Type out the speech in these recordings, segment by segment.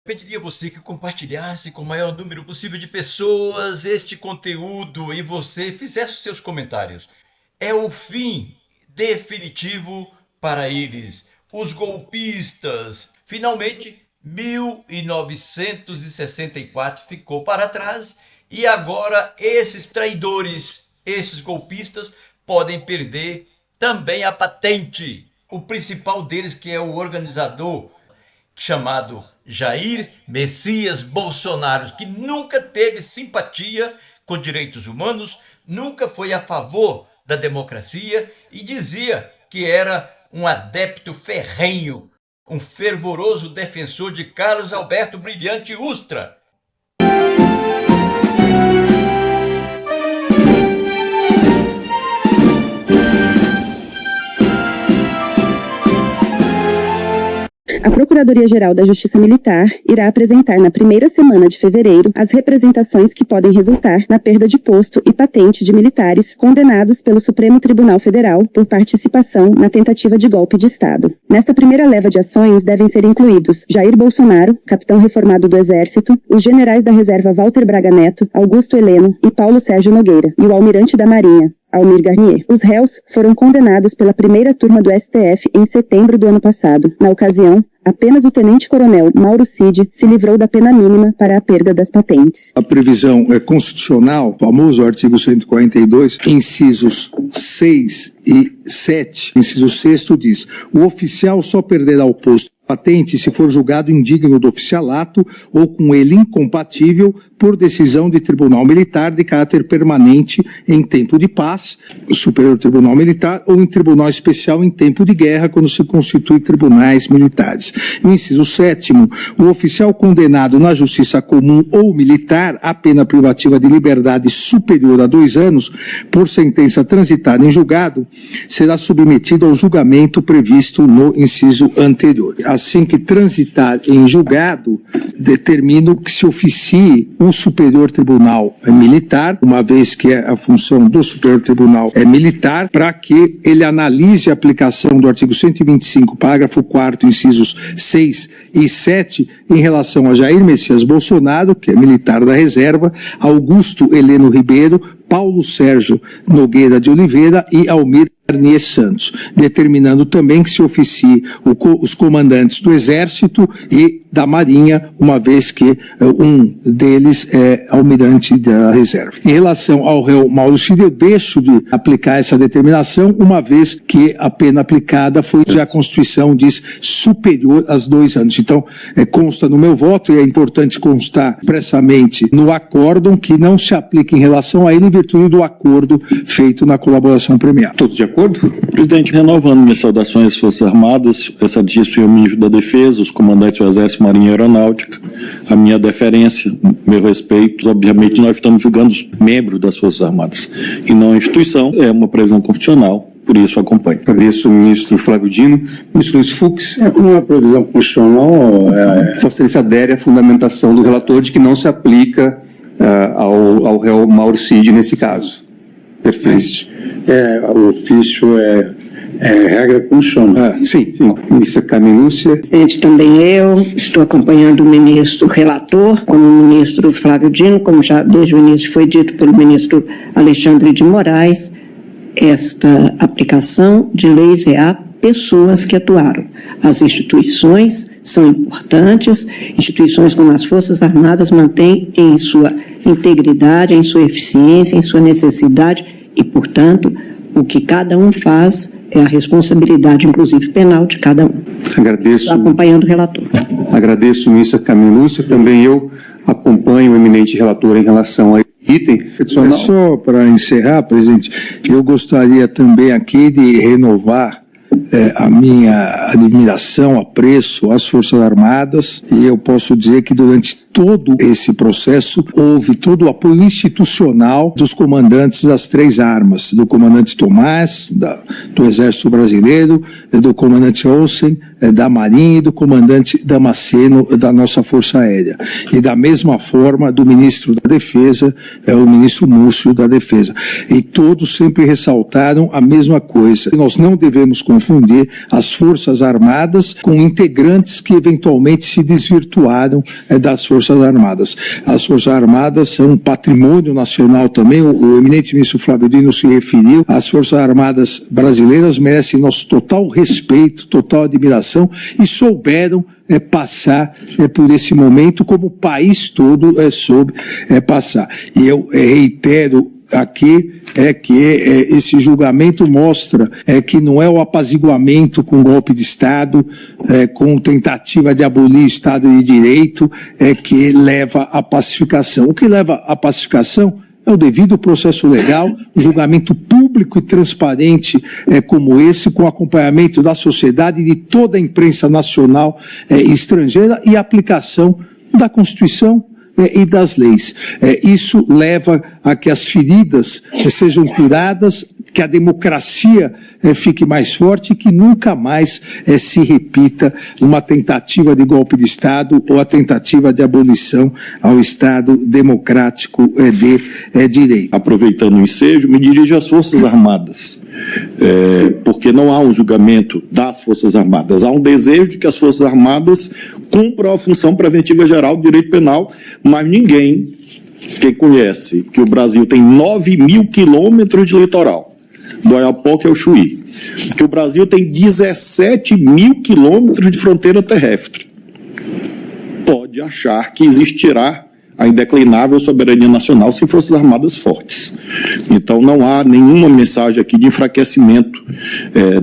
Pediria a você que compartilhasse com o maior número possível de pessoas este conteúdo e você fizesse os seus comentários. É o fim definitivo para eles, os golpistas. Finalmente, 1964 ficou para trás e agora esses traidores, esses golpistas, podem perder também a patente. O principal deles, que é o organizador, chamado Jair Messias Bolsonaro, que nunca teve simpatia com direitos humanos, nunca foi a favor da democracia e dizia que era um adepto ferrenho, um fervoroso defensor de Carlos Alberto Brilhante Ustra. A Procuradoria-Geral da Justiça Militar irá apresentar na primeira semana de fevereiro as representações que podem resultar na perda de posto e patente de militares condenados pelo Supremo Tribunal Federal por participação na tentativa de golpe de Estado. Nesta primeira leva de ações devem ser incluídos Jair Bolsonaro, capitão reformado do Exército, os generais da reserva Walter Braga Neto, Augusto Heleno e Paulo Sérgio Nogueira, e o almirante da Marinha, Almir Garnier. Os réus foram condenados pela primeira turma do STF em setembro do ano passado. Na ocasião, apenas o tenente-coronel Mauro Cid se livrou da pena mínima para a perda das patentes. A previsão é constitucional, o famoso artigo 142, incisos 6 e 7. Inciso 6º diz: o oficial só perderá o posto patente se for julgado indigno do oficialato ou com ele incompatível por decisão de tribunal militar de caráter permanente em tempo de paz, Superior Tribunal Militar, ou em tribunal especial em tempo de guerra, quando se constitui tribunais militares. No inciso 7º, o oficial condenado na justiça comum ou militar a pena privativa de liberdade superior a 2 anos por sentença transitada em julgado será submetido ao julgamento previsto no inciso anterior. Assim que transitar em julgado, determino que se oficie o Superior Tribunal Militar, uma vez que a função do Superior Tribunal é militar, para que ele analise a aplicação do artigo 125, parágrafo 4º, incisos 6 e 7, em relação a Jair Messias Bolsonaro, que é militar da reserva, Augusto Heleno Ribeiro, Paulo Sérgio Nogueira de Oliveira e Almir Garnier Santos, determinando também que se oficie os comandantes do Exército e da Marinha, uma vez que um deles é almirante da reserva. Em relação ao réu Mauro Cid, eu deixo de aplicar essa determinação, uma vez que a pena aplicada foi, já a Constituição diz, superior a 2 anos. Então, consta no meu voto, e é importante constar expressamente no acórdão, que não se aplica em relação a ele em virtude do acordo feito na colaboração premiada. Todos de acordo? Presidente, renovando minhas saudações às Forças Armadas, excelentíssimo ministro da Defesa, os comandantes do Exército, Marinha e Aeronáutica, a minha deferência, meu respeito. Obviamente, nós estamos julgando os membros das Forças Armadas e não a instituição, é uma previsão constitucional, por isso acompanho. Agradeço o ministro Flávio Dino. Ministro Luiz Fux, como uma previsão constitucional, Vossa Excelência adere à fundamentação do relator de que não se aplica ao réu Mauro Cid nesse caso. Perfeito. O ofício é regra constitucional. Sim. Ministra Carmen Lúcia. Presidente, também eu estou acompanhando o ministro relator, como o ministro Flávio Dino, como já desde o início foi dito pelo ministro Alexandre de Moraes, esta aplicação de leis é a pessoas que atuaram. As instituições são importantes, instituições como as Forças Armadas mantêm em sua integridade, em sua eficiência, em sua necessidade e, portanto, o que cada um faz é a responsabilidade, inclusive penal, de cada um. Agradeço. Estou acompanhando o relator. Agradeço, ministra Carmen Lúcia. Também eu acompanho o eminente relator em relação a item. Só para encerrar, presidente, eu gostaria também aqui de renovar a minha admiração, apreço às Forças Armadas, e eu posso dizer que durante todo esse processo houve todo o apoio institucional dos comandantes das 3 armas, do comandante Tomás, do Exército Brasileiro, do comandante Olsen, da Marinha e do comandante Damasceno da nossa Força Aérea. E da mesma forma do ministro da Defesa, o ministro Múcio da Defesa. E todos sempre ressaltaram a mesma coisa. Nós não devemos confundir confundir as Forças Armadas com integrantes que eventualmente se desvirtuaram das Forças Armadas. As Forças Armadas são um patrimônio nacional também, o eminente ministro Flávio Dino se referiu, as Forças Armadas brasileiras merecem nosso total respeito, total admiração e souberam passar por esse momento como o país todo soube passar. E eu reitero aqui que esse julgamento mostra que não é o apaziguamento com golpe de Estado, com tentativa de abolir o Estado de Direito, que leva à pacificação. O que leva à pacificação é o devido processo legal, um julgamento público e transparente como esse, com acompanhamento da sociedade e de toda a imprensa nacional e estrangeira e aplicação da Constituição e das leis. Isso leva a que as feridas sejam curadas, que a democracia fique mais forte e que nunca mais se repita uma tentativa de golpe de Estado ou a tentativa de abolição ao Estado democrático de direito. Aproveitando o ensejo, me dirijo às Forças Armadas, porque não há um julgamento das Forças Armadas, há um desejo de que as Forças Armadas cumpram a função preventiva geral do direito penal, mas ninguém, quem conhece que o Brasil tem 9.000 quilômetros de litoral, do Oiapoque ao Chuí, que o Brasil tem 17.000 quilômetros de fronteira terrestre, pode achar que existirá a indeclinável soberania nacional sem Forças Armadas fortes. Então não há nenhuma mensagem aqui de enfraquecimento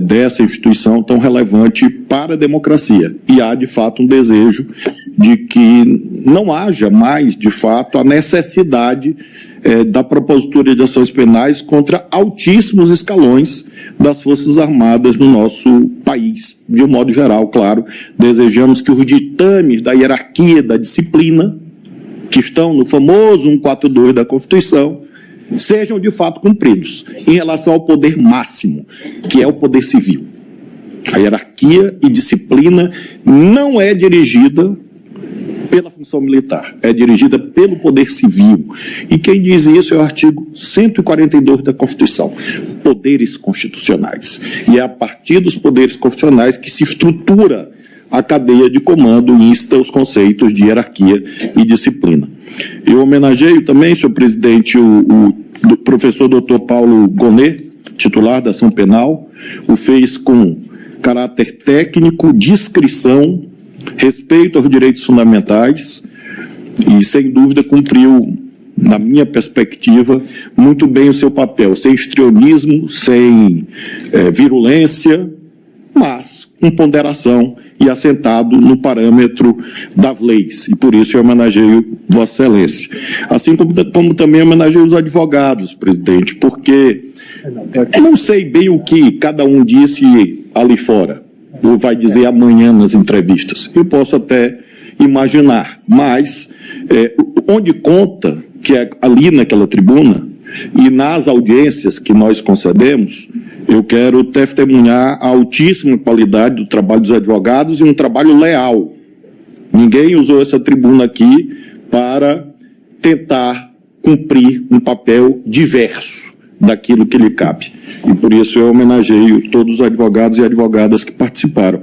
dessa instituição tão relevante para a democracia. E há, de fato, um desejo de que não haja mais, de fato, a necessidade da propositura de ações penais contra altíssimos escalões das Forças Armadas no nosso país. De um modo geral, claro, desejamos que os ditames da hierarquia da disciplina, que estão no famoso 142 da Constituição, sejam de fato cumpridos em relação ao poder máximo, que é o poder civil. A hierarquia e disciplina não é dirigida pela função militar, é dirigida pelo poder civil. E quem diz isso é o artigo 142 da Constituição, poderes constitucionais. E é a partir dos poderes constitucionais que se estrutura a cadeia de comando e insta os conceitos de hierarquia e disciplina. Eu homenageio também, senhor presidente, o professor Dr. Paulo Gonet, titular da ação penal, o fez com caráter técnico, discrição, respeito aos direitos fundamentais e, sem dúvida, cumpriu, na minha perspectiva, muito bem o seu papel, sem histrionismo, sem virulência, mas com ponderação e assentado no parâmetro das leis. E por isso eu homenageio Vossa Excelência. Assim como também homenageio os advogados, presidente, porque eu não sei bem o que cada um disse ali fora, ou vai dizer amanhã nas entrevistas. Eu posso até imaginar, mas onde conta que é ali naquela tribuna e nas audiências que nós concedemos, eu quero testemunhar a altíssima qualidade do trabalho dos advogados e um trabalho leal. Ninguém usou essa tribuna aqui para tentar cumprir um papel diverso daquilo que lhe cabe. E por isso eu homenageio todos os advogados e advogadas que participaram.